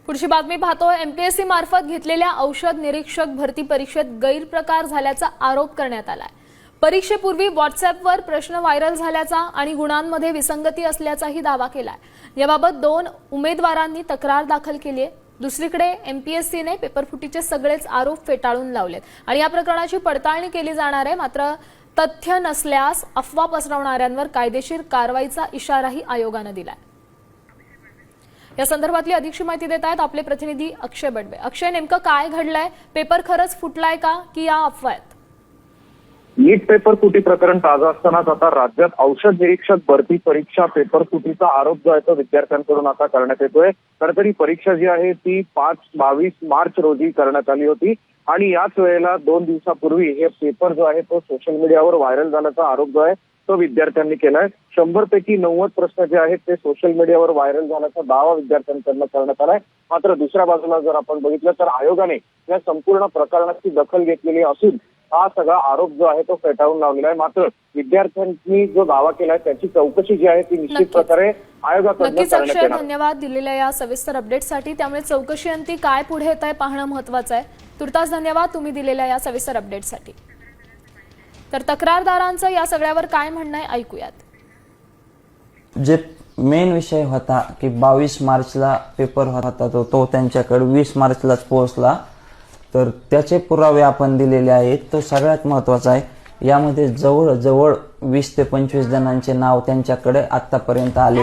पुढची बातमी पाहतोय। एमपीएससी मार्फत घेतलेल्या औषध निरीक्षक भरती परीक्षेत गैरप्रकार झाल्याचा आरोप करण्यात आलाय। परीक्षेपूर्वी व्हॉट्सअॅपवर प्रश्न व्हायरल झाल्याचा आणि गुणांमध्ये विसंगती असल्याचाही दावा केलाय। याबाबत 2 उमेदवारांनी तक्रार दाखल केली आहे। दुसरीकडे एमपीएससीने पेपरफुटीचे सगळेच आरोप फेटाळून लावलेत आणि या प्रकरणाची पडताळणी केली जाणार आहे। मात्र तथ्य नसल्यास अफवा पसरवणाऱ्यांवर कायदेशीर कारवाईचा इशाराही आयोगाने दिलाय। या संदर्भातली अधिकची माहिती देत आहेत आपले प्रतिनिधी अक्षय बडवे। अक्षय, नेमकं काय घडलंय? पेपर खरंच फुटलाय का की या अफवा आहेत? नीट पेपर फुटी प्रकरण ताजं असतानाच आता राज्यात औषध निरीक्षक भरती परीक्षा पेपर फुटीचा आरोप जो आहे तो विद्यार्थ्यांकडून आता करण्यात येतोय। खरं तर ही परीक्षा जी आहे ती 22 मार्च रोजी करण्यात आली होती आणि याच वेळेला 2 दिवसापूर्वी हे पेपर जो आहे तो सोशल मीडियावर व्हायरल झाल्याचा आरोप जो आहे तो विद्यार्थ्यांनी केलाय। 100 पैकी 90 प्रश्न जे आहेत ते सोशल मीडियावर व्हायरल झाल्याचा दावा विद्यार्थ्यांकडून करण्यात आलाय। मात्र दुसऱ्या बाजूला जर आपण बघितलं तर आयोगाने या संपूर्ण प्रकरणाची दखल घेतलेली असून हा सगळा आरोप जो आहे तो फेटाळून लावलेला आहे। मात्र विद्यार्थ्यांनी जो दावा केलाय त्याची चौकशी जी आहे ती निश्चित प्रकारे आयोगाकडून करण्यात येणार। धन्यवाद दिलेल्या या सविस्तर अपडेटसाठी। त्यामुळे चौकशी अंती काय पुढे येत आहे पाहणं महत्त्वाचं आहे। तुर्तास धन्यवाद तुम्ही दिलेल्या या सविस्तर अपडेटसाठी। तर तक्रारदारांचं या सगळ्यावर काय म्हणणं आहे ऐकूयात। जे मेन विषय होता की 22 मार्चला पेपर होता तो त्यांच्याकडे 20 मार्चलाच पोहोचला, तर त्याचे पुरावे आपण दिलेले आहेत। तो सगळ्यात महत्त्वाचा आहे। यामध्ये जवळजवळ 20 ते 25 जणांचे नाव त्यांच्याकडे आतापर्यंत आले।